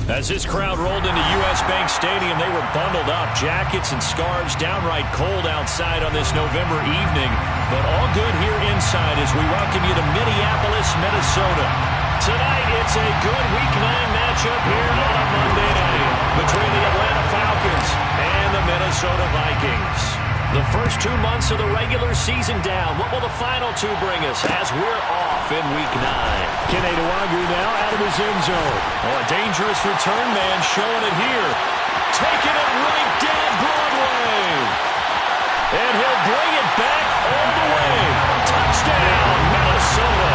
As this crowd rolled into U.S. Bank Stadium, they were bundled up, jackets and scarves, downright cold outside on this November evening, but all good here inside as we welcome you to Minneapolis, Minnesota. Tonight, it's a good Week 9 matchup here on a Monday night between the Atlanta Falcons and the Minnesota Vikings. The first 2 months of the regular season down. What will the final two bring us as we're off in Week 9? Kene Nwangwu now out of his end zone. Oh, a dangerous return man showing it here. Taking it right down Broadway. And he'll bring it back all the way. Touchdown, Minnesota.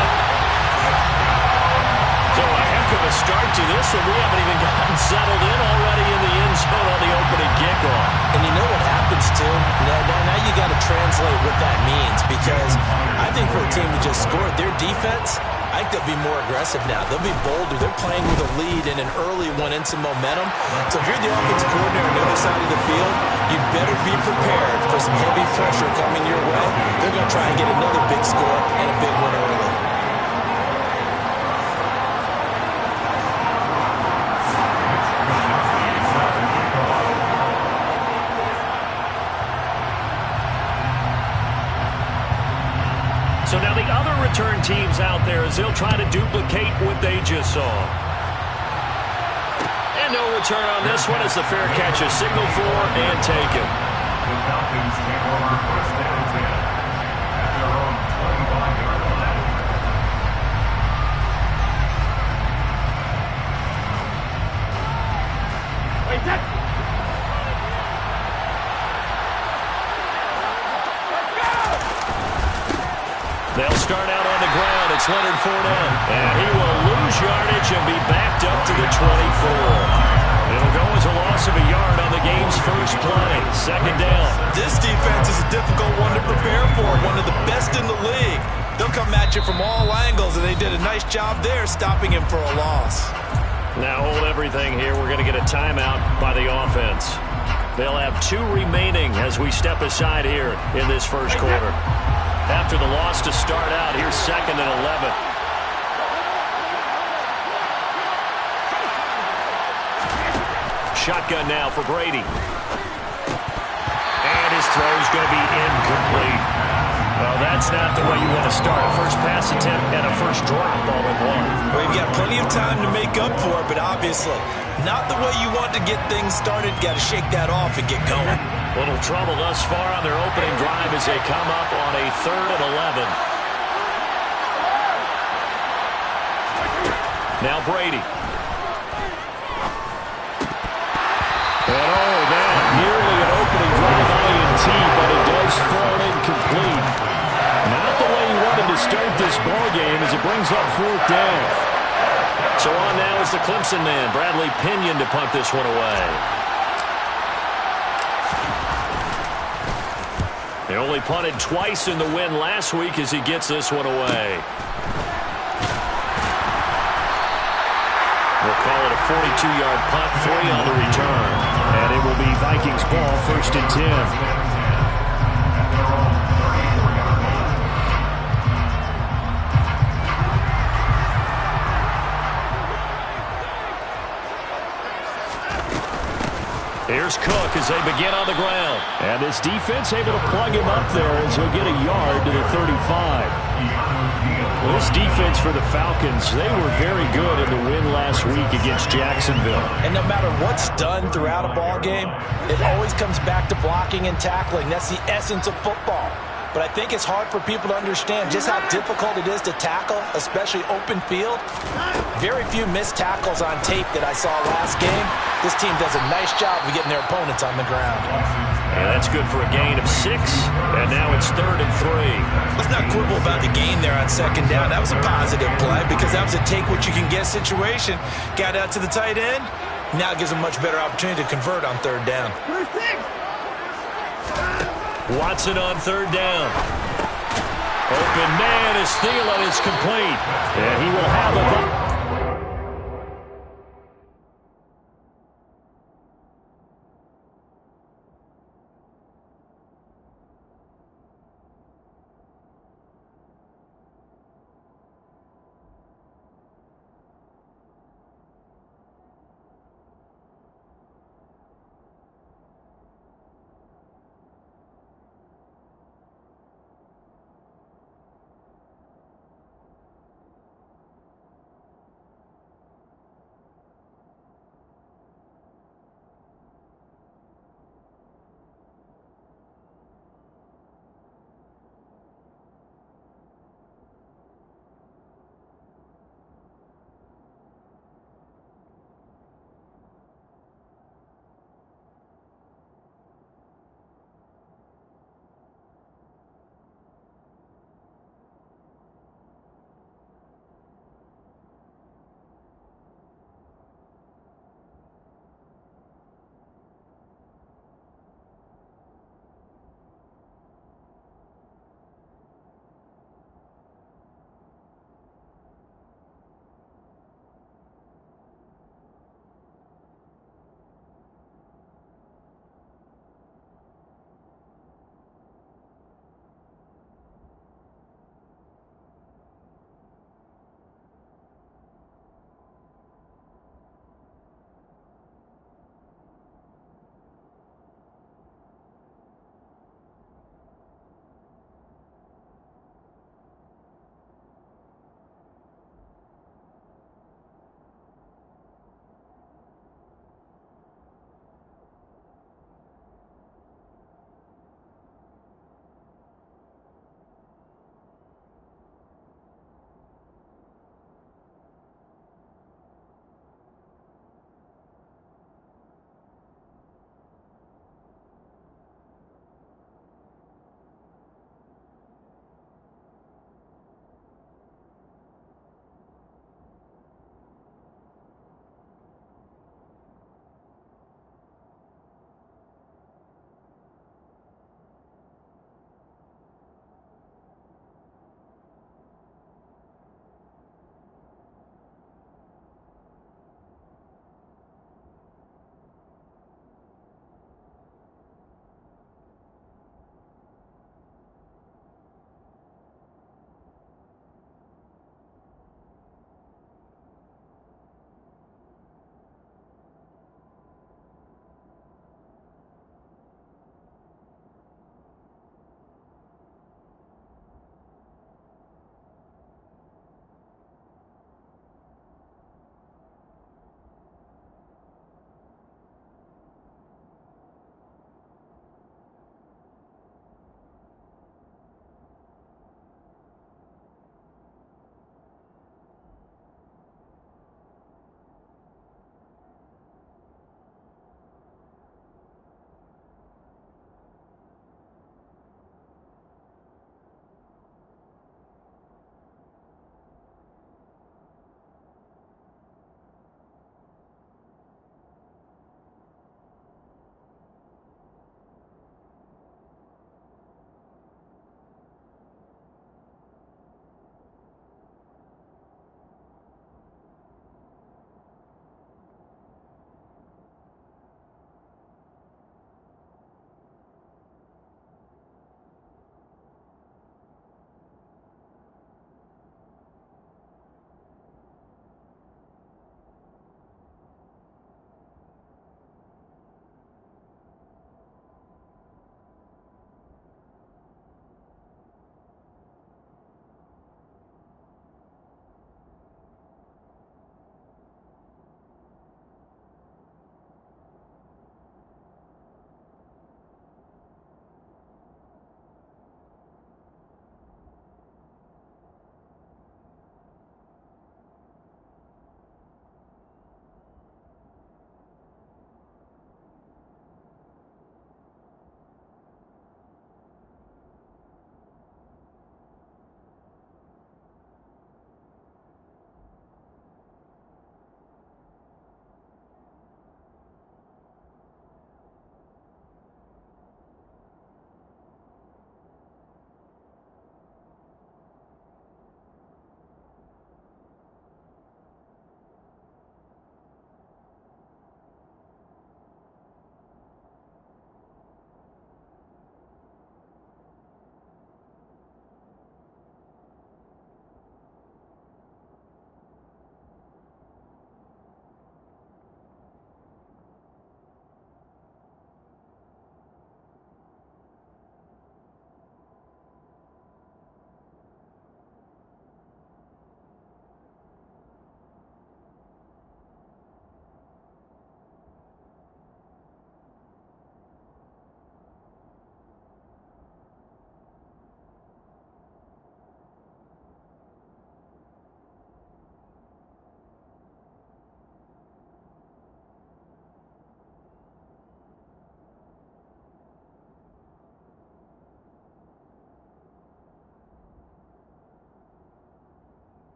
So a heck of a start to this one. We haven't even gotten settled in already in the end zone on the opening kickoff. And you know what happens, too? Now you got to translate what that means, because I think for a team who just scored, their defense, I think they'll be more aggressive now. They'll be bolder. They're playing with a lead and an early one and some momentum. So if you're the offensive coordinator on the other side of the field, you better be prepared for some heavy pressure coming your way. They're going to try and get another big score and a big one early. So now the other return teams out there as they'll try to duplicate what they just saw. And no return on this one as the fair catch is signaled for and taken. The Falcons take over first down and 10 at their own 25-yard line. Wait, that. They'll start out on the ground. It's Leonard Fournette. And he will lose yardage and be backed up to the 24. It'll go as a loss of a yard on the game's first play. Second down. This defense is a difficult one to prepare for, one of the best in the league. They'll come at you from all angles, and they did a nice job there stopping him for a loss. Now hold everything here. We're going to get a timeout by the offense. They'll have 2 remaining as we step aside here in this first quarter. After the loss to start out, here's 2nd and 11. Shotgun now for Brady. And his throw's going to be incomplete. Well, that's not the way you want to start. A first pass attempt and a first drop all in one. Well, you've got plenty of time to make up for it, but obviously not the way you want to get things started. Got to shake that off and get going. Little trouble thus far on their opening drive as they come up on a 3rd and 11. Now Brady. And oh, that nearly an opening drive INT, but it does fall incomplete. Not the way he wanted to start this ball game as it brings up 4th down. So on now is the Clemson man, Bradley Pinion, to punt this one away. They only punted twice in the win last week as he gets this one away. We'll call it a 42-yard punt, 3 on the return. And it will be Vikings ball, 1st and 10. Here's Cook as they begin on the ground. And this defense able to plug him up there as he'll get a yard to the 35. Well, this defense for the Falcons, they were very good in the win last week against Jacksonville. And no matter what's done throughout a ball game, it always comes back to blocking and tackling. That's the essence of football. But I think it's hard for people to understand just how difficult it is to tackle, especially open field. Very few missed tackles on tape that I saw last game. This team does a nice job of getting their opponents on the ground. And that's good for a gain of 6, and now it's 3rd and 3. Let's not quibble about the gain there on 2nd down. That was a positive play because that was a take-what-you-can-get situation. Got out to the tight end. Now it gives them a much better opportunity to convert on 3rd down. Watson on 3rd down. Open man is Thielen is complete. And he will have a...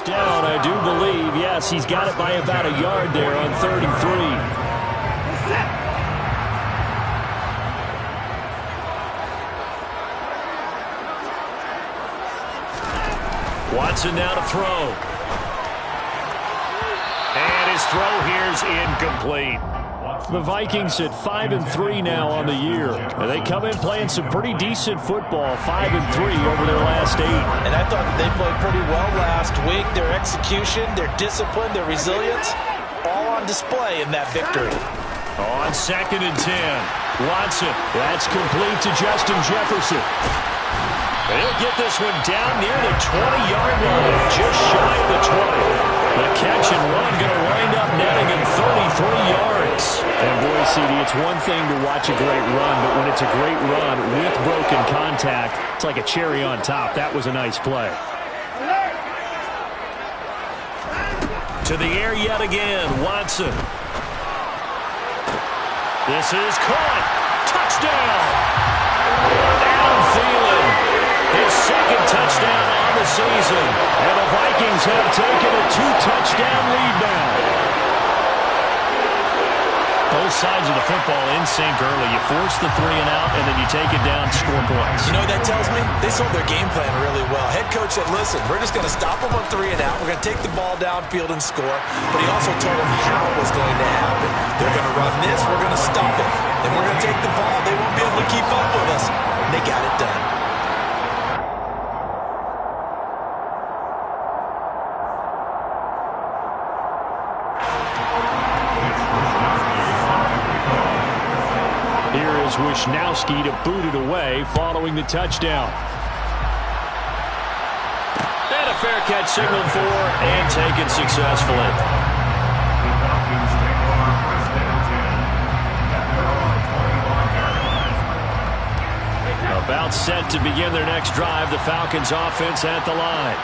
first down, I do believe. Yes, he's got it by about a yard there on 33. Watson now to throw. And his throw here is incomplete. The Vikings at 5-3 now on the year. And they come in playing some pretty decent football, 5-3 over their last 8. And I thought that they played pretty well last week. Their execution, their discipline, their resilience, all on display in that victory. On 2nd and 10, Watson. That's complete to Justin Jefferson. He'll get this one down near the 20-yard line, just shy of the 20. The catch and run going to wind up netting him 33 yards. And boy, CD, it's one thing to watch a great run, but when it's a great run with broken contact, it's like a cherry on top. That was a nice play. To the air yet again, Watson. This is caught. Touchdown. Adam Thielen. His 2nd touchdown on the season. And the Vikings have taken a 2-touchdown lead now. Both sides of the football in sync early. You force the 3 and out, and then you take it down to score points. You know what that tells me? They sold their game plan really well. Head coach said, listen, we're just going to stop them on 3 and out. We're going to take the ball downfield and score. But he also told them how it was going to happen. They're going to run this. We're going to stop it. Then we're going to take the ball. They won't be able to keep up with us. And they got it done. Wishnowski to boot it away following the touchdown. And a fair catch signaled for and taken successfully. About set to begin their next drive, the Falcons offense at the line.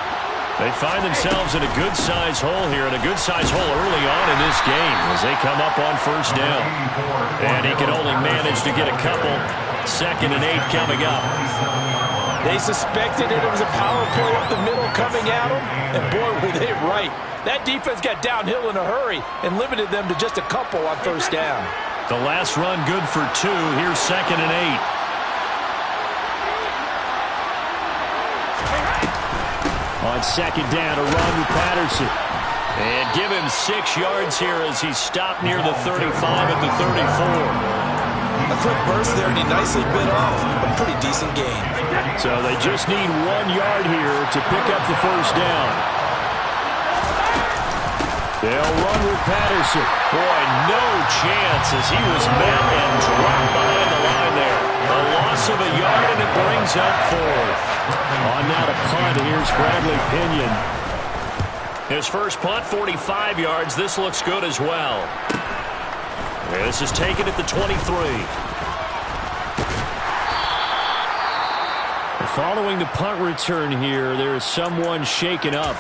They find themselves in a good-sized hole here, and a good-sized hole early on in this game as they come up on 1st down. And he can only manage to get a couple. 2nd and 8 coming up. They suspected it was a power play up the middle coming at them, and boy, were they right. That defense got downhill in a hurry and limited them to just a couple on 1st down. The last run good for 2. Here's 2nd and 8. On 2nd down, a run with Patterson. And give him 6 yards here as he's stopped near the 35 at the 34. A quick burst there, and he nicely bit off a pretty decent gain. So they just need 1 yard here to pick up the 1st down. They'll run with Patterson. Boy, no chance as he was met and dropped behind the line there. A loss of a yard, and it brings up 4th. On now to punt, here's Bradley Pinion. His first punt, 45 yards. This looks good as well. This is taken at the 23. Following the punt return here, there is someone shaken up.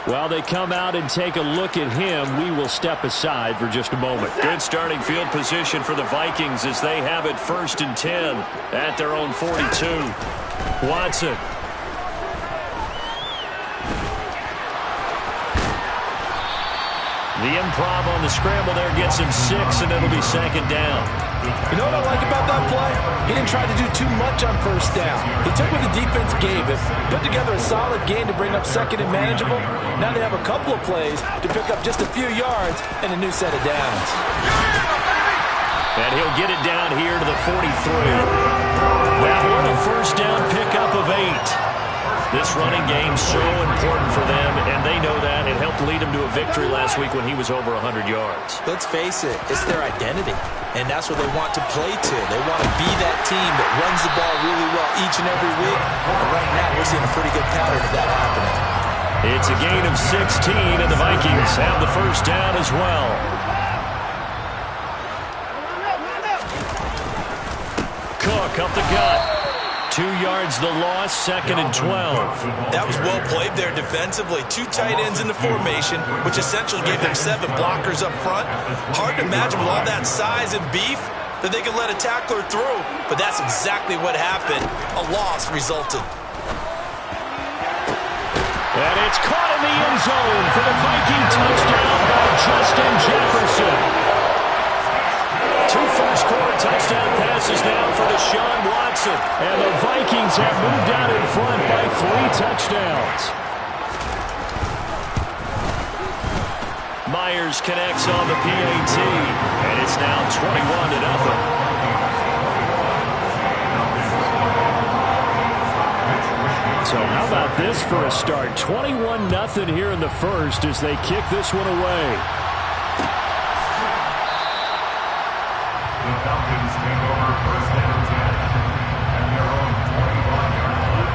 While they come out and take a look at him, we will step aside for just a moment. Good starting field position for the Vikings as they have it 1st and 10 at their own 42. Watson. The improv on the scramble there gets him 6, and it'll be 2nd down. You know what I like about that play? He didn't try to do too much on 1st down. He took what the defense gave him, put together a solid game to bring up 2nd and manageable. Now they have a couple of plays to pick up just a few yards and a new set of downs. And he'll get it down here to the 43. That one a 1st down pickup of 8. This running game so important for them, and they know that. It helped lead them to a victory last week when he was over 100 yards. Let's face it, it's their identity, and that's what they want to play to. They want to be that team that runs the ball really well each and every week, and right now we're seeing a pretty good pattern of that happening. It's a gain of 16, and the Vikings have the 1st down as well. Cook up the gut. 2 yards the loss, 2nd and 12. That was well played there defensively. 2 tight ends in the formation, which essentially gave them 7 blockers up front. Hard to imagine with all that size and beef that they could let a tackler through, but that's exactly what happened. A loss resulted. And it's caught in the end zone for the Viking touchdown by Justin Jefferson. 2 first-quarter touchdown passes now for Deshaun Watson. And the Vikings have moved out in front by 3 touchdowns. Myers connects on the PAT, and it's now 21-0. So how about this for a start? 21-0 here in the first as they kick this one away. The Falcons take over first down 10 at their own 25-yard line.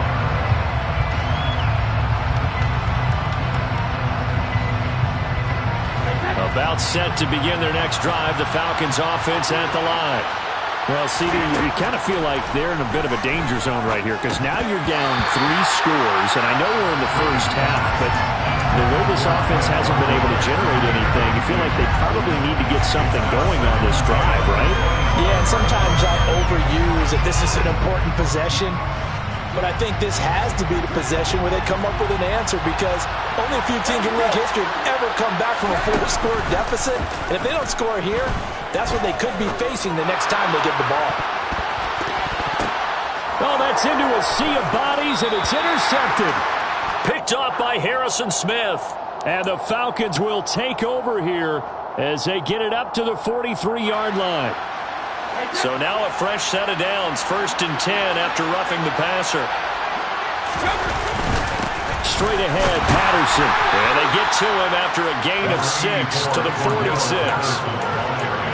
About set to begin their next drive, the Falcons offense at the line. Well, CD, you kind of feel like they're in a bit of a danger zone right here because now you're down 3 scores, and I know we're in the first half, but the way this offense hasn't been able to generate anything, you feel like they probably need to get something going on this drive, right? Yeah, and sometimes I overuse that this is an important possession, but I think this has to be the possession where they come up with an answer because only a few teams in league history have ever come back from a 4-score deficit, and if they don't score here, that's what they could be facing the next time they get the ball. Oh, that's into a sea of bodies, and it's intercepted. Picked off by Harrison Smith. And the Falcons will take over here as they get it up to the 43-yard line. So now a fresh set of downs, 1st and 10 after roughing the passer. Straight ahead, Patterson. And they get to him after a gain of 6 to the 46.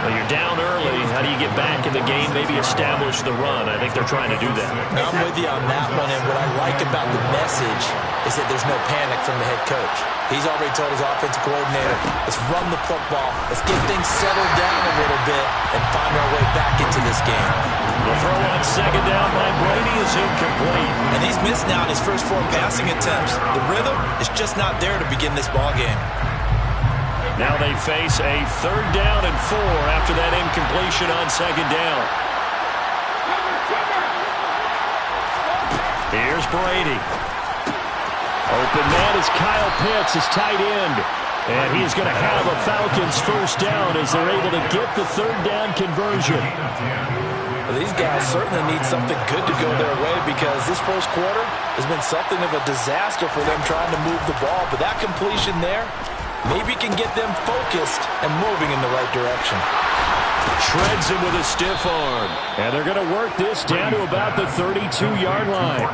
Well, you're down early. How do you get back in the game? Maybe establish the run. I think they're trying to do that. I'm with you on that one, and what I like about the message is that there's no panic from the head coach. He's already told his offensive coordinator, let's run the football, let's get things settled down a little bit, and find our way back into this game. The throw on 2nd down by Brady is incomplete. And he's missed now in his first 4 passing attempts. The rhythm is just not there to begin this ball game. Now they face a 3rd down and 4 after that incompletion on 2nd down. Here's Brady. Open man is Kyle Pitts, his tight end. And he's going to have a Falcons 1st down as they're able to get the 3rd down conversion. Well, these guys certainly need something good to go their way because this first quarter has been something of a disaster for them trying to move the ball. But that completion there maybe can get them focused and moving in the right direction. Shreds him with a stiff arm. And they're going to work this down to about the 32-yard line.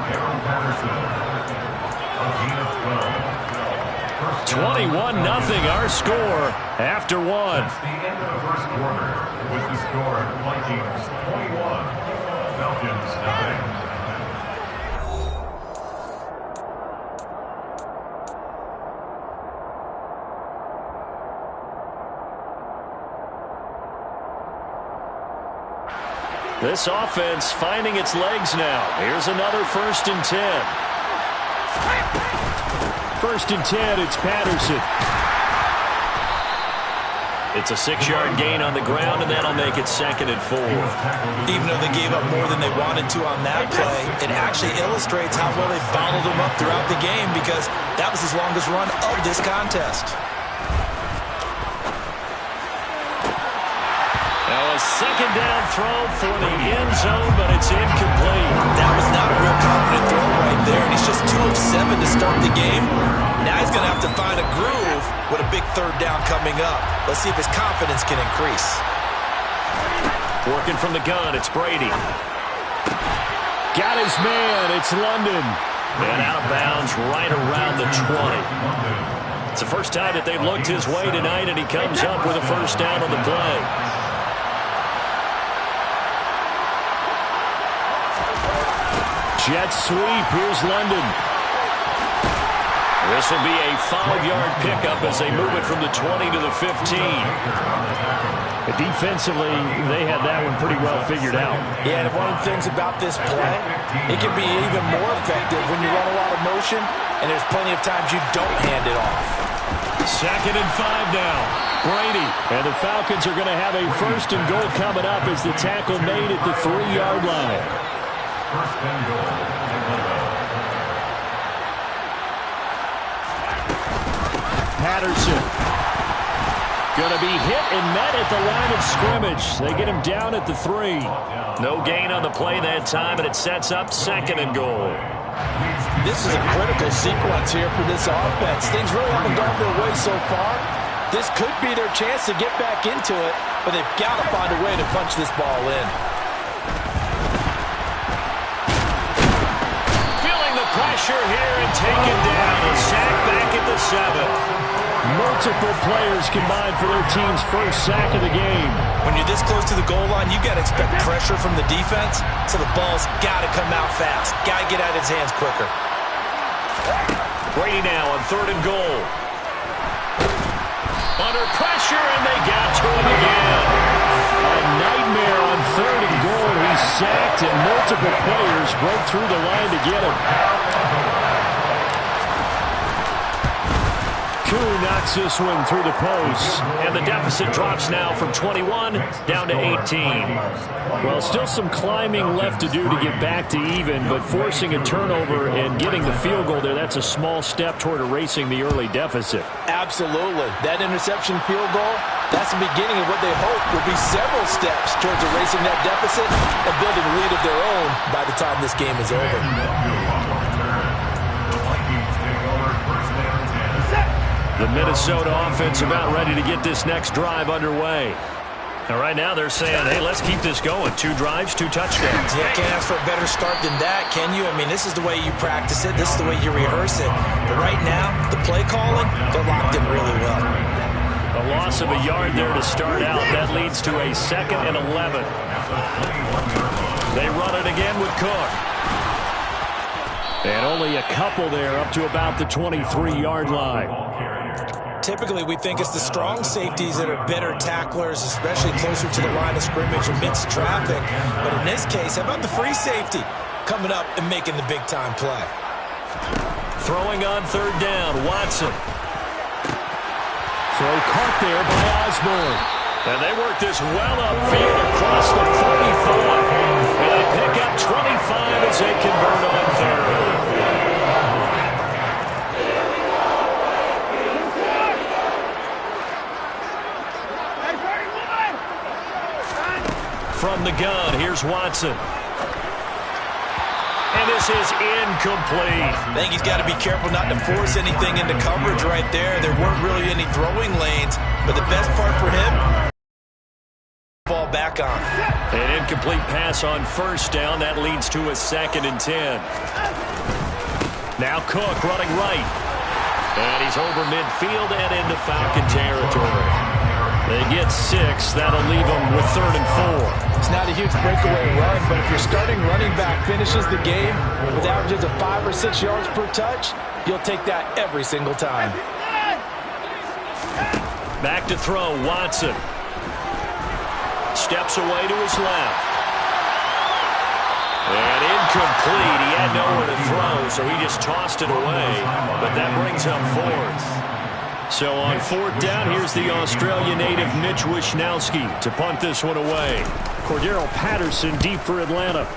21-0 our score after 1. That's the end of the first quarter with the score Vikings 21, Falcons 9. This offense finding its legs now. Here's another 1st and 10. 1st and 10, it's Patterson. It's a 6-yard gain on the ground, and that'll make it 2nd and 4. Even though they gave up more than they wanted to on that play, it actually illustrates how well they bottled him up throughout the game because that was his longest run of this contest. Now a 2nd down throw for the end zone, but it's incomplete. That was not a real confident throw right there, and he's just 2 of 7 to start the game. Now he's going to have to find a groove with a big 3rd down coming up. Let's see if his confidence can increase. Working from the gun, it's Brady. Got his man, it's London. And out of bounds right around the 20. It's the first time that they've looked his way tonight, and he comes up with a 1st down on the play. Jet sweep, here's London. This will be a 5-yard pickup as they move it from the 20 to the 15. Defensively, they had that one pretty well figured out. Yeah, and one of the things about this play, it can be even more effective when you run a lot of motion, and there's plenty of times you don't hand it off. 2nd and 5 now. Brady. And the Falcons are going to have a 1st and goal coming up as the tackle made at the 3-yard line. 1st and goal. Patterson. Going to be hit and met at the line of scrimmage. They get him down at the 3. No gain on the play that time, and it sets up 2nd and goal. This is a critical sequence here for this offense. Things really haven't gone their way so far. This could be their chance to get back into it, but they've got to find a way to punch this ball in. Feeling the pressure here and taken down. A sack back at the 7. Multiple players combined for their team's first sack of the game. When you're this close to the goal line, you got to expect pressure from the defense, so the ball's got to come out fast. Got to get out of his hands quicker. Brady now on 3rd and goal. Under pressure, and they got to him again. A nightmare on 3rd and goal. He's sacked, and multiple players broke through the line to get him. Koo knocks this one through the post. And the deficit drops now from 21 down to 18. Well, still some climbing left to do to get back to even, but forcing a turnover and getting the field goal there, that's a small step toward erasing the early deficit. Absolutely. That interception field goal, that's the beginning of what they hope will be several steps towards erasing that deficit and building a lead of their own by the time this game is over. The Minnesota offense about ready to get this next drive underway. And right now they're saying, hey, let's keep this going. 2 drives, 2 touchdowns. Yeah, can't ask for a better start than that, can you? I mean, this is the way you practice it. This is the way you rehearse it. But right now, the play calling, they're locked in really well. A loss of a yard there to start out. That leads to a 2nd and 11. They run it again with Cook. And only a couple there up to about the 23-yard line. Typically, we think it's the strong safeties that are better tacklers, especially closer to the line of scrimmage amidst traffic. But in this case, how about the free safety coming up and making the big-time play? Throwing on 3rd down, Watson. Throw caught there by Osborne. And they work this well upfield across the 44. And they pick up 25 as they convert on 3rd. From the gun, here's Watson. And this is incomplete. I think he's got to be careful not to force anything into coverage right there. There weren't really any throwing lanes, but the best part for him, ball back on. An incomplete pass on 1st down. That leads to a 2nd and 10. Now Cook running right. And he's over midfield and into Falcon territory. They get 6. That'll leave them with 3rd and 4. It's not a huge breakaway run, but if your starting running back finishes the game with averages of 5 or 6 yards per touch, you'll take that every single time. Back to throw, Watson. Steps away to his left. And incomplete. He had nowhere to throw, so he just tossed it away. But that brings up 4th. So on 4th down, here's the Australian native Mitch Wishnowsky to punt this one away. Cordero Patterson deep for Atlanta.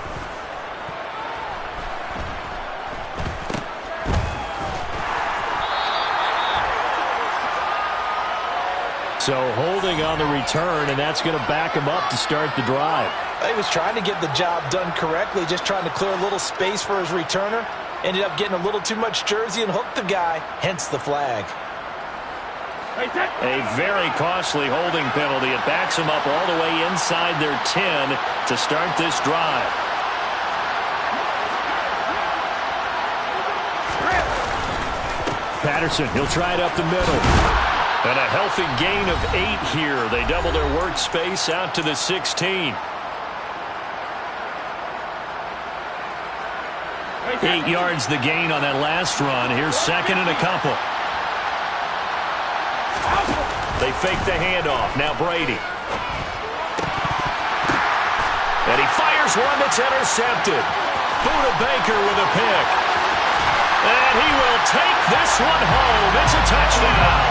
So holding on the return, and that's going to back him up to start the drive. He was trying to get the job done correctly, just trying to clear a little space for his returner. Ended up getting a little too much jersey and hooked the guy, hence the flag. A very costly holding penalty. It backs them up all the way inside their 10 to start this drive. Patterson, he'll try it up the middle. And a healthy gain of 8 here. They double their workspace out to the 16. 8 yards the gain on that last run. Here's 2nd and a couple. They fake the handoff. Now Brady. And he fires one that's intercepted. Buda Baker with a pick. And he will take this one home. It's a touchdown.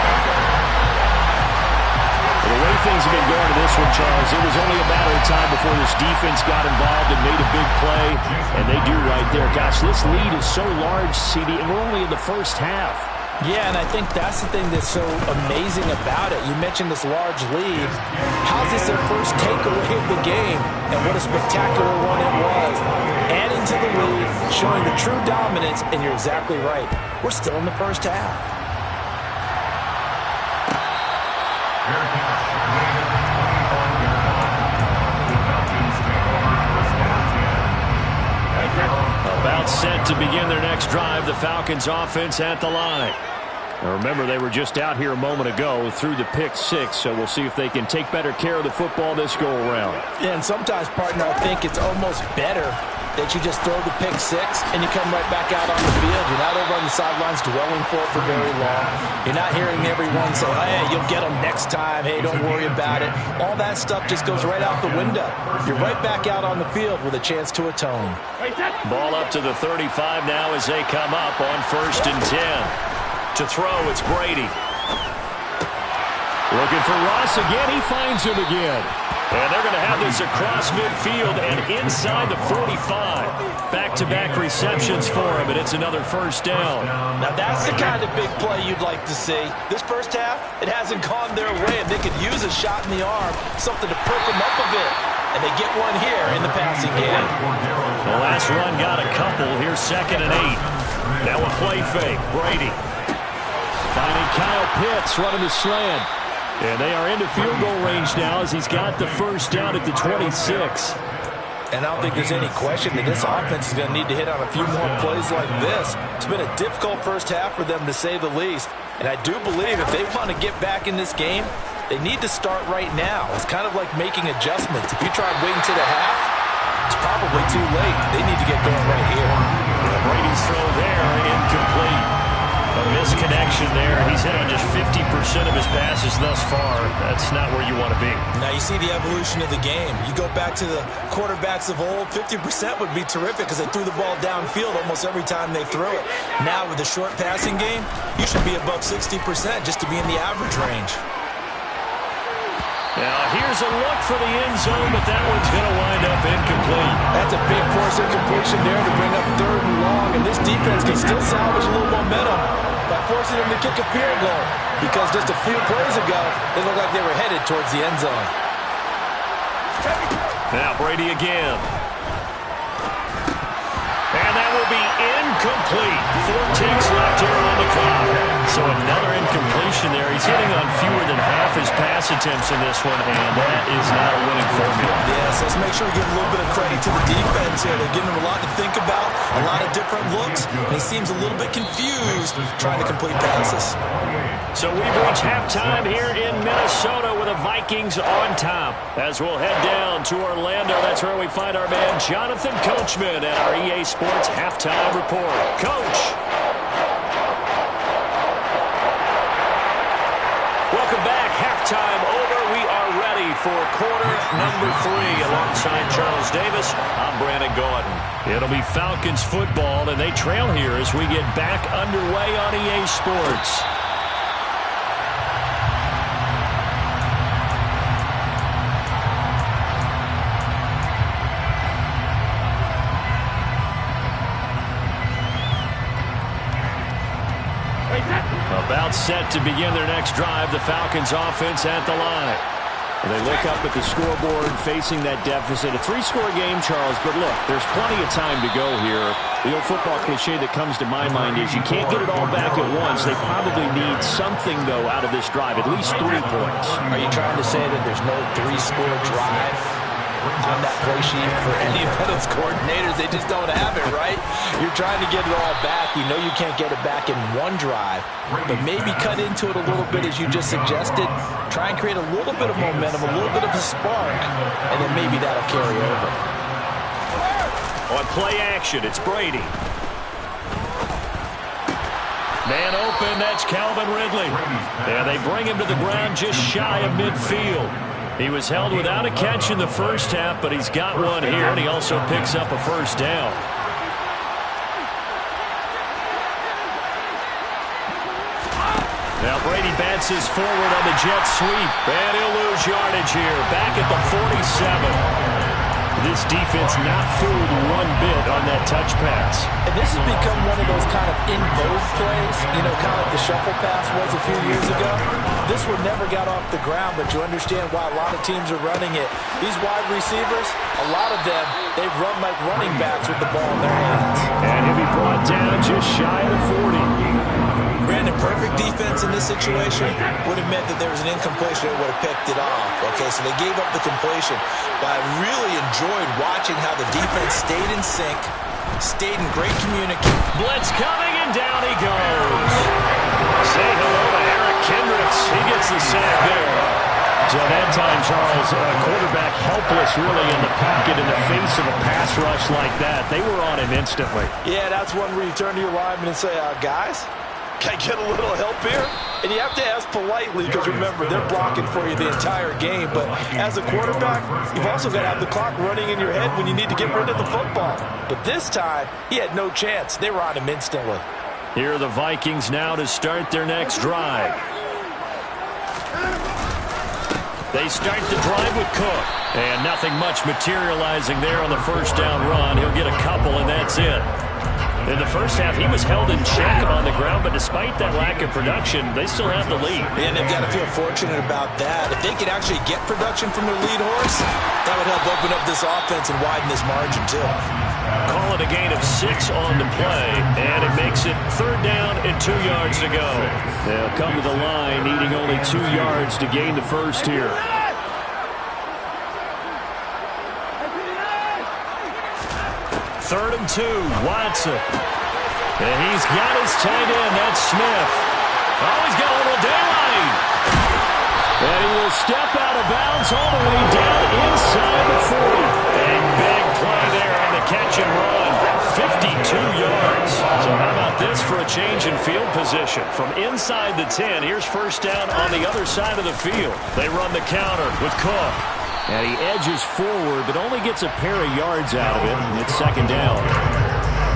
The way things have been going to this one, Charles, it was only a matter of time before this defense got involved and made a big play. And they do right there. Gosh, this lead is so large, CD, and we're only in the first half. Yeah, and I think that's the thing that's so amazing about it. You mentioned this large lead. How's this their first takeaway of the game? And what a spectacular one it was. Adding to the lead, showing the true dominance, and you're exactly right. We're still in the first half. About set to begin their next drive, the Falcons offense at the line. Now remember, they were just out here a moment ago through the pick six, so we'll see if they can take better care of the football this go-around. Yeah, and sometimes, partner, I think it's almost better that you just throw the pick six and you come right back out on the field. You're not over on the sidelines dwelling for it for very long. You're not hearing everyone say, hey, you'll get them next time. Hey, don't worry about it. All that stuff just goes right out the window. You're right back out on the field with a chance to atone. Ball up to the 35 now as they come up on 1st and 10. To throw, it's Brady. Looking for Ross again. He finds him again. And they're going to have this across midfield and inside the 45. Back-to-back receptions for him, and it's another first down. Now that's the kind of big play you'd like to see. This first half, it hasn't gone their way, and they could use a shot in the arm, something to perk them up a bit. And they get one here in the passing game. The last run got a couple. Here's 2nd and 8. Now a play fake. Brady finding Kyle Pitts running the slant. And they are into field goal range now as he's got the first down at the 26. And I don't think there's any question that this offense is going to need to hit on a few more plays like this. It's been a difficult first half for them, to say the least. And I do believe if they want to get back in this game, they need to start right now. It's kind of like making adjustments. If you tried waiting to the half, it's probably too late. They need to get going right here. Brady's throw there, incomplete. A misconnection there. He's hit on just 50% of his passes thus far. That's not where you want to be. Now you see the evolution of the game. You go back to the quarterbacks of old, 50% would be terrific because they threw the ball downfield almost every time they threw it. Now with the short passing game, you should be above 60% just to be in the average range. Now here's a look for the end zone, but that one's going to wind up incomplete. That's a big force incompletion there to bring up 3rd and long, and this defense can still salvage a little momentum by forcing them to kick a field goal, because just a few plays ago, they looked like they were headed towards the end zone. Now Brady again. And that will be incomplete. 4 ticks left here on the clock. So another incompletion there. He's hitting on fewer than half his pass attempts in this one, and that is not a winning formula. Yes, let's make sure we give a little bit of credit to the defense here. They're giving him a lot to think about, a lot of different looks, and he seems a little bit confused trying to complete passes. So we've reached halftime here in Minnesota with the Vikings on top. As we'll head down to Orlando, that's where we find our man Jonathan Coachman at our EA Sports Halftime Report. Coach! Welcome back. Halftime over. We are ready for quarter number 3. Alongside Charles Davis, I'm Brandon Gaudin. It'll be Falcons football, and they trail here as we get back underway on EA Sports. About set to begin their next drive, the Falcons offense at the line. And they look up at the scoreboard facing that deficit. A 3-score game, Charles, but look, there's plenty of time to go here. The old football cliche that comes to my mind is you can't get it all back at once. They probably need something, though, out of this drive, at least 3 points. Are you trying to say that there's no 3-score drive on that play sheet for any of those coordinators? They just don't have it, right? You're trying to get it all back. You know you can't get it back in one drive, but maybe cut into it a little bit as you just suggested. Try and create a little bit of momentum, a little bit of a spark, and then maybe that'll carry over. On play action, it's Brady. Man open, that's Calvin Ridley. And they bring him to the ground just shy of midfield. He was held without a catch in the first half, but he's got one here, and he also picks up a first down. Now Brady bounces forward on the jet sweep, and he'll lose yardage here, back at the 47. This defense not fooled one bit on on that touch pass. And this has become one of those kind of in vogue plays, you know, kind of like the shuffle pass was a few years ago. This one never got off the ground, but you understand why a lot of teams are running it. These wide receivers, a lot of them, they run like running backs with the ball in their hands. And he'll be brought down just shy of 40. Brandon, perfect defense in this situation would have meant that there was an incompletion that would have picked it off. Okay, so they gave up the completion. But I really enjoyed watching how the defense stayed in sync, stayed in great communication. Blitz coming, and down he goes. Say hello to Eric Kendricks. He gets the sack there. So that time, Charles, a quarterback helpless really in the pocket in the face of a pass rush like that. They were on him instantly. Yeah, that's one where you turn to your lineman and say, guys, can I get a little help here? And you have to ask politely because, remember, they're blocking for you the entire game. But as a quarterback, you've also got to have the clock running in your head when you need to get rid of the football. But this time, he had no chance. They were on him instantly. Here are the Vikings now to start their next drive. They start the drive with Cook. And nothing much materializing there on the first down run. He'll get a couple, and that's it. In the first half, he was held in check on the ground, but despite that lack of production, they still have the lead. And they've got to feel fortunate about that. If they could actually get production from their lead horse, that would help open up this offense and widen this margin, too. Call it a gain of 6 on the play, and it makes it 3rd down and 2 yards to go. They'll come to the line, needing only 2 yards to gain the first here. Third and 2, Watson. And he's got his tight end, that's Smith. Oh, he's got a little daylight. And he will step out of bounds all the way down inside the 40. And big play there on the catch and run. 52 yards. So how about this for a change in field position? From inside the 10, here's first down on the other side of the field. They run the counter with Cook. And he edges forward, but only gets a pair of yards out of it, and it's 2nd down.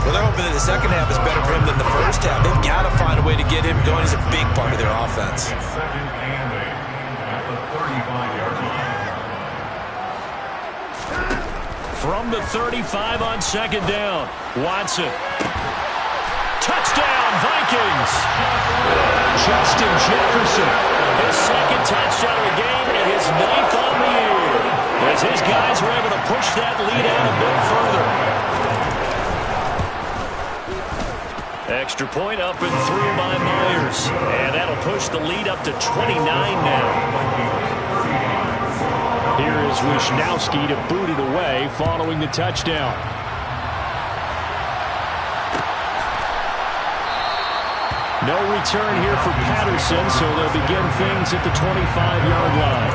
Well, they're hoping that the second half is better for him than the first half. They've got to find a way to get him going. He's a big part of their offense. Second and 8 at the 35-yard line. From the 35 on 2nd down, Watson. Touchdown, Vikings! Justin Jefferson. His 2nd touchdown of the game and his 9th on the year. As his guys were able to push that lead out a bit further. Extra point up and through by Myers. And that'll push the lead up to 29 now. Here is Wisnowski to boot it away following the touchdown. No return here for Patterson, so they'll begin things at the 25-yard line.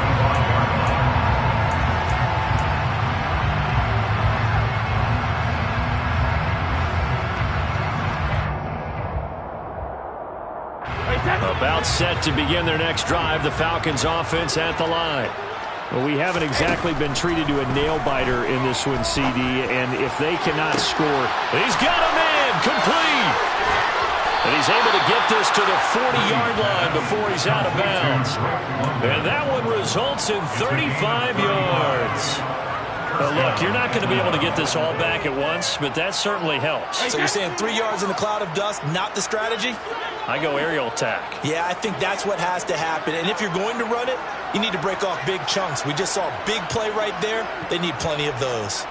About set to begin their next drive, the Falcons offense at the line. Well, we haven't exactly been treated to a nail-biter in this one, CD, and if they cannot score, he's got a man, complete! And he's able to get this to the 40-yard line before he's out of bounds. And that one results in 35 yards. Now look, you're not going to be able to get this all back at once, but that certainly helps. So you're saying 3 yards in the cloud of dust, not the strategy? I go aerial attack. Yeah, I think that's what has to happen. And if you're going to run it, you need to break off big chunks. We just saw a big play right there. They need plenty of those.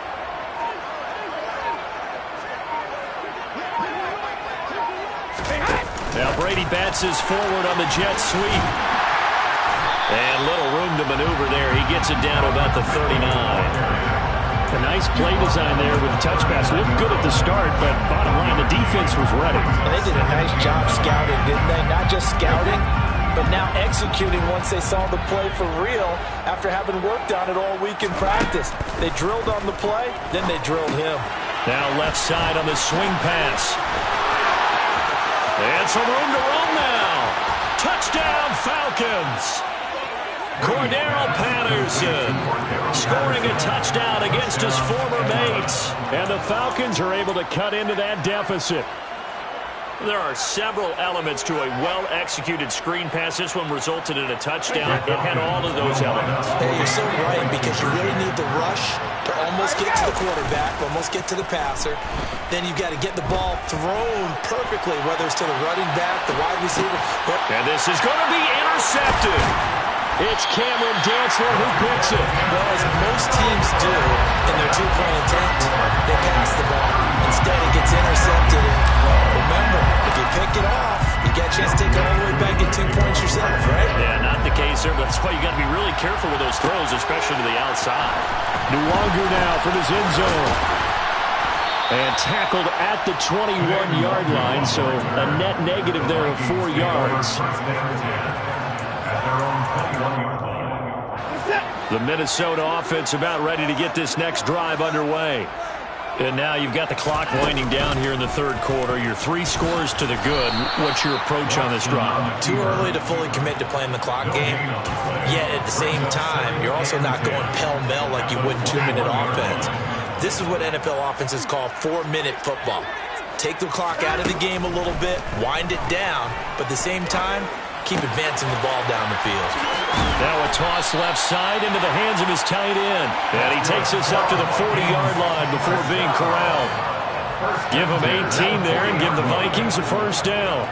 Now Brady Batts is forward on the jet sweep. And little room to maneuver there. He gets it down to about the 39. A nice play design there with the touch pass. Looked good at the start, but bottom line, the defense was ready. And they did a nice job scouting, didn't they? Not just scouting, but now executing once they saw the play for real after having worked on it all week in practice. They drilled on the play, then they drilled him. Now left side on the swing pass. And some room to run now. Touchdown, Falcons. Cordero Patterson scoring a touchdown against his former mates. And the Falcons are able to cut into that deficit. There are several elements to a well-executed screen pass. This one resulted in a touchdown. It had all of those elements. Hey, you're so right, because you really need the rush to almost get to the quarterback, almost get to the passer. Then you've got to get the ball thrown perfectly, whether it's to the running back, the wide receiver. And this is going to be intercepted. It's Cameron Dantzler who picks it. Well, as most teams do in their two-point attempt, they pass the ball. Instead, it gets intercepted. And remember, if you pick it off, you get a chance to take it all the way back, get 2 points yourself, right? Yeah, not the case there, but that's why you got to be really careful with those throws, especially to the outside. Nwangu now from his end zone. And tackled at the 21-yard line, so a net negative there of 4 yards. The Minnesota offense about ready to get this next drive underway. And now you've got the clock winding down here in the third quarter. Your 3 scores to the good. What's your approach on this drive? Too early to fully commit to playing the clock game. Yet at the same time, you're also not going pell-mell like you would in 2-minute offense. This is what NFL offenses call 4-minute football. Take the clock out of the game a little bit, wind it down, but at the same time, keep advancing the ball down the field. Now a toss left side into the hands of his tight end. And he takes us up to the 40-yard line before being corralled. Give him 18 there and give the Vikings a first down.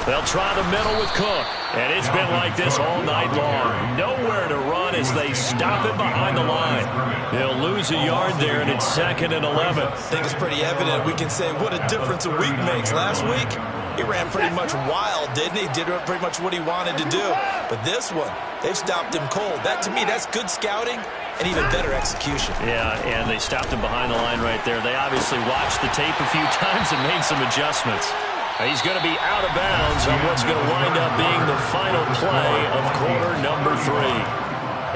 They'll try the middle with Cook. And it's been like this all night long. Nowhere to run as they stop it behind the line. They'll lose a yard there, and it's 2nd and 11. I think it's pretty evident. We can say what a difference a week makes. Last week, he ran pretty much wild, didn't he? Did pretty much what he wanted to do. But this one, they've stopped him cold. That, to me, that's good scouting and even better execution. Yeah, and they stopped him behind the line right there. They obviously watched the tape a few times and made some adjustments. He's going to be out of bounds on what's going to wind up being the final play of quarter number 3.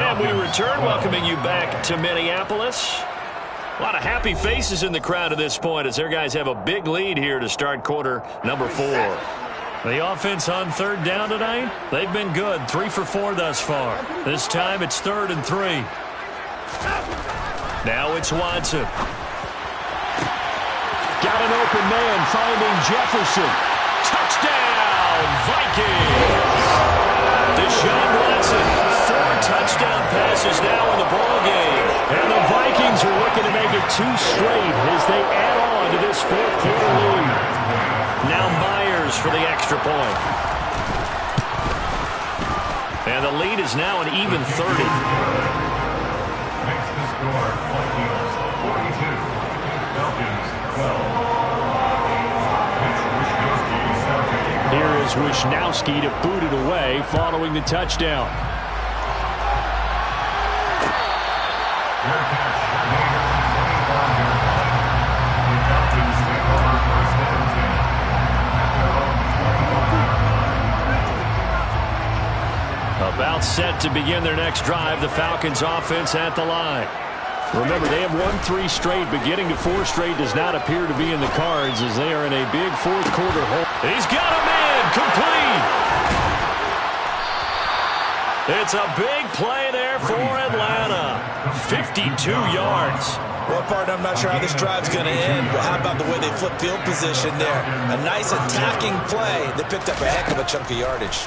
And we return, welcoming you back to Minneapolis. A lot of happy faces in the crowd at this point as their guys have a big lead here to start quarter number 4. The offense on third down tonight, they've been good. 3 for 4 thus far. This time it's 3rd and 3. Now it's Watson. Got an open man finding Jefferson. Touchdown, Vikings! Deshaun Watson, 4 touchdown passes now in the ballgame. And the Vikings are looking to make it 2 straight as they add on to this 4th quarter lead. Now Myers for the extra point. And the lead is now an even 30. Makes the score Vikings 42. Falcons 12. Here is Wisnowski to boot it away following the touchdown. About set to begin their next drive, the Falcons offense at the line. Remember, they have won 3 straight, but getting to 4 straight does not appear to be in the cards as they are in a big 4th quarter hole. He's got a man complete. It's a big play there for Atlanta. 52 yards. Well, partner, I'm not sure how this drive's going to end, but how about the way they flip field position there? A nice attacking play. They picked up a heck of a chunk of yardage.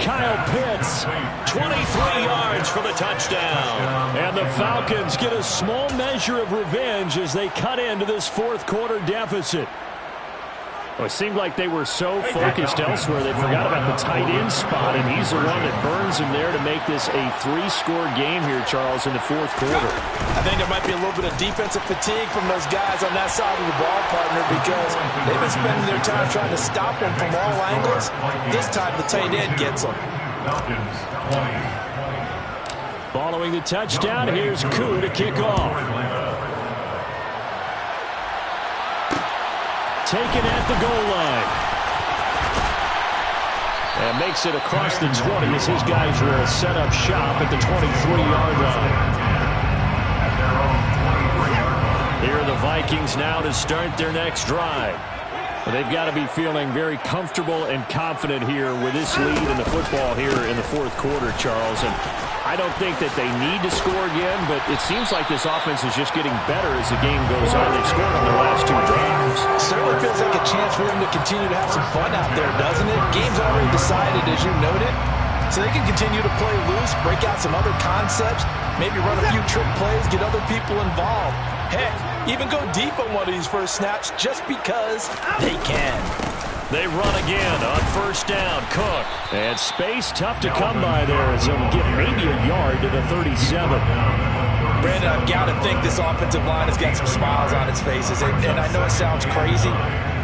Kyle Pitts, 23 yards for the touchdown. And the Falcons get a small measure of revenge as they cut into this 4th quarter deficit. Well, it seemed like they were so focused elsewhere they forgot about the tight end spot, and he's the one that burns him there to make this a 3-score game here, Charles, in the 4th quarter. I think there might be a little bit of defensive fatigue from those guys on that side of the ball, partner, because they've been spending their time trying to stop him from all angles. This time the tight end gets him. Following the touchdown, here's Koo to kick off. Taken at the goal line. And makes it across the 20 as his guys will set up shop at the 23-yard line. Here are the Vikings now to start their next drive. They've got to be feeling very comfortable and confident here with this lead in the football here in the fourth quarter, Charles. And I don't think that they need to score again, but it seems like this offense is just getting better as the game goes on. They've scored on their last 2 drives. Certainly feels like a chance for them to continue to have some fun out there, doesn't it? Game's already decided, as you noted. So they can continue to play loose, break out some other concepts, maybe run a few trick plays, get other people involved. Heck, even go deep on one of these first snaps just because they can. They run again on first down. Cook. And space tough to come by there as they'll get maybe a yard to the 37. Brandon, I've got to think this offensive line has got some smiles on its faces. And I know it sounds crazy,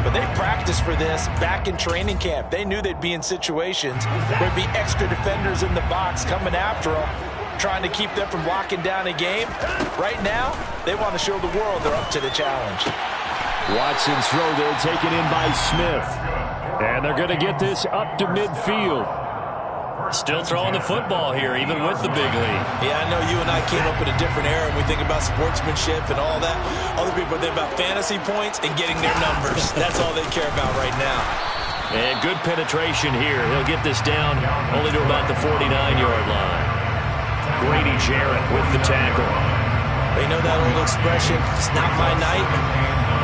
but they practiced for this back in training camp. They knew they'd be in situations where there'd be extra defenders in the box coming after them, trying to keep them from locking down a game. Right now, they want to show the world they're up to the challenge. Watson's throw there taken in by Smith. And they're going to get this up to midfield. Still throwing the football here, even with the big lead. Yeah, I know you and I came up in a different era and we think about sportsmanship and all that. Other people think about fantasy points and getting their numbers. That's all they care about right now. And good penetration here. He'll get this down only to about the 49-yard line. Grady Jarrett with the tackle. They know that old expression, it's not my night.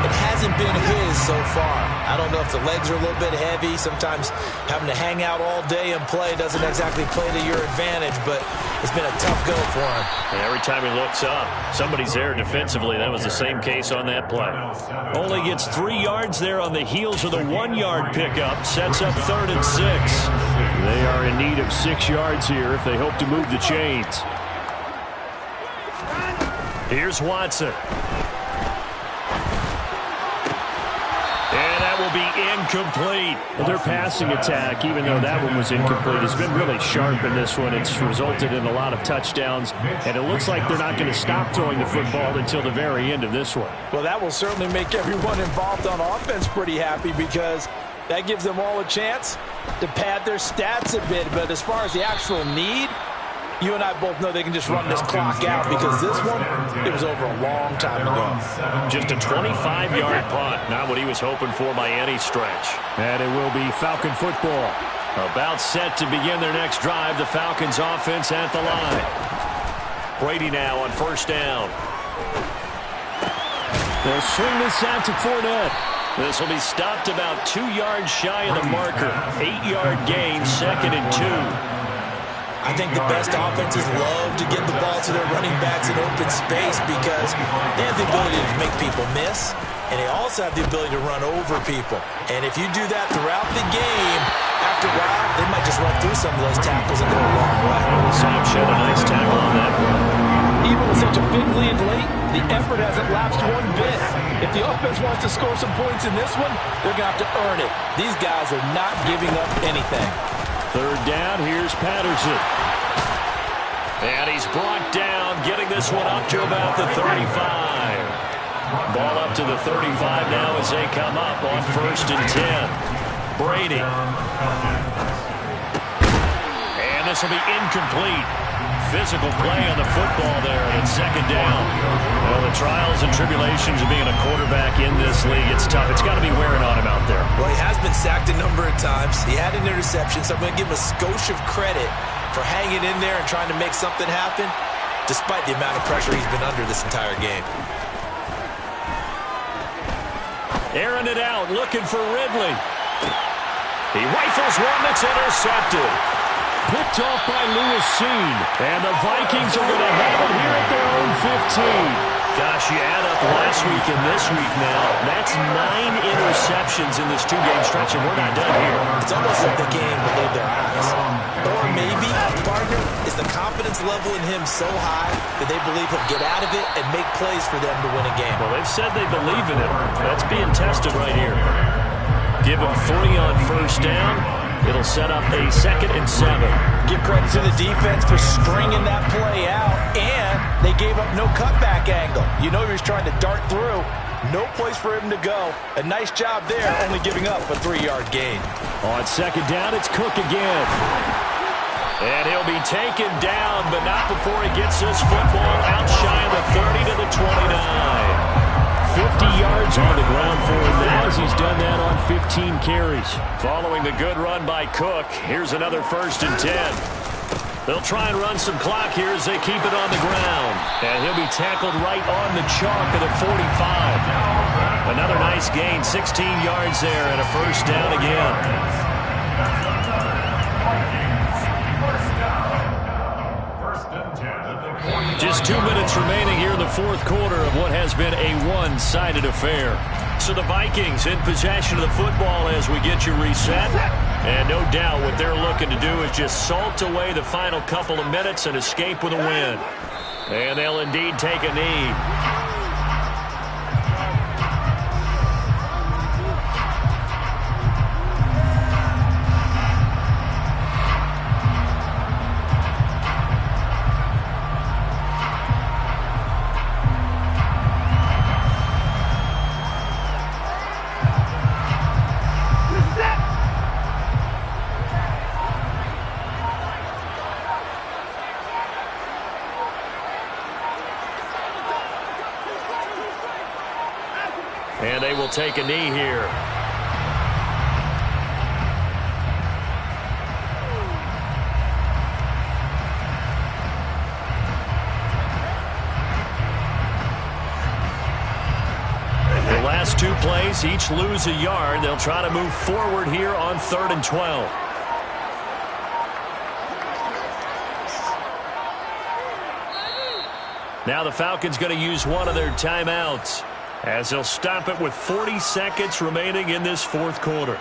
It hasn't been his so far. I don't know if the legs are a little bit heavy. Sometimes having to hang out all day and play doesn't exactly play to your advantage, but it's been a tough go for him. And every time he looks up, somebody's there defensively. That was the same case on that play. Only gets 3 yards there on the heels of the 1-yard pickup. Sets up 3rd and 6. They are in need of 6 yards here if they hope to move the chains. Here's Watson. And that will be incomplete. Well, their passing attack, even though that one was incomplete, has been really sharp in this one. It's resulted in a lot of touchdowns, and it looks like they're not going to stop throwing the football until the very end of this one. Well, that will certainly make everyone involved on offense pretty happy because that gives them all a chance to pad their stats a bit. But as far as the actual need, you and I both know they can just run this clock out because this one, it was over a long time ago. Just a 25-yard punt. Not what he was hoping for by any stretch. And it will be Falcon football. About set to begin their next drive. The Falcons offense at the line. Brady now on first down. They'll swing this out to Fournette. This will be stopped about 2 yards shy of the marker. 8-yard gain, 2nd and 2. I think the best offenses love to get the ball to their running backs in open space because they have the ability to make people miss, and they also have the ability to run over people. And if you do that throughout the game, after a while, they might just run through some of those tackles and go a long way. Saw him shed a nice tackle on that one. Even with such a big lead late, the effort hasn't lapsed one bit. If the offense wants to score some points in this one, they're going to have to earn it. These guys are not giving up anything. 3rd down, here's Patterson. And he's brought down, getting this one up to about the 35. Ball up to the 35 now as they come up on 1st and 10. Brady. And this will be incomplete. Physical play on the football there, and it's 2nd down. Well, the trials and tribulations of being a quarterback in this league, it's tough. It's got to be wearing on him out there. Well, he has been sacked a number of times. He had an interception, so I'm going to give him a skosh of credit for hanging in there and trying to make something happen, despite the amount of pressure he's been under this entire game. Airing it out, looking for Ridley. He rifles one that's intercepted. Picked off by Lewis Seen. And the Vikings are going to have it here at their own 15. Gosh, you add up last week and this week now. That's 9 interceptions in this 2-game stretch, and we're not done here. It's almost like they can't even believe their eyes. Or maybe, partner, is the confidence level in him so high that they believe he'll get out of it and make plays for them to win a game. Well, they've said they believe in him. That's being tested right here. Give him 3 on first down. It'll set up a 2nd and 7. Give credit to the defense for stringing that play out, and they gave up no cutback angle. You know he was trying to dart through. No place for him to go. A nice job there, only giving up a 3-yard gain. On 2nd down, it's Cook again. And he'll be taken down, but not before he gets this football out shy of the 30 to the 29. 50 yards on the ground for him now as he's done that on 15 carries. Following the good run by Cook, here's another 1st and 10. They'll try and run some clock here as they keep it on the ground. And he'll be tackled right on the chalk at the 45. Another nice gain, 16 yards there, and a 1st down again. Just 2 minutes remaining here in the 4th quarter of what has been a one-sided affair. So the Vikings in possession of the football as we get you reset. And no doubt what they're looking to do is just salt away the final couple of minutes and escape with a win. And they'll indeed take a knee. And they will take a knee here. The last 2 plays, each lose a yard. They'll try to move forward here on 3rd and 12. Now the Falcons going to use one of their timeouts, as they'll stop it with 40 seconds remaining in this 4th quarter.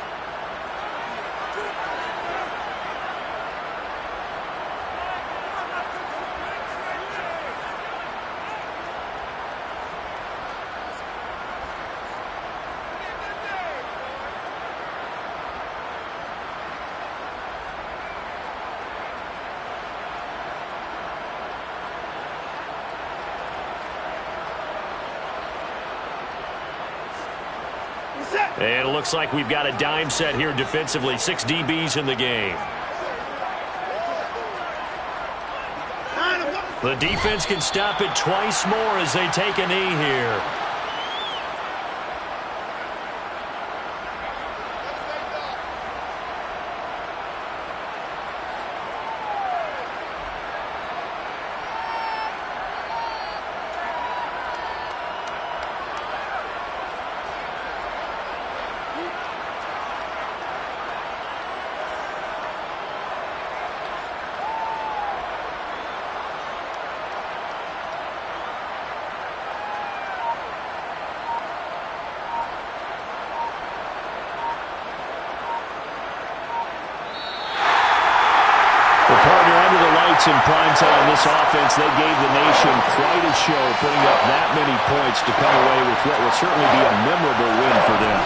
And it looks like we've got a dime set here defensively. 6 DBs in the game. The defense can stop it twice more as they take a knee here. In primetime, this offense, they gave the nation quite a show, putting up that many points to come away with what will certainly be a memorable win for them.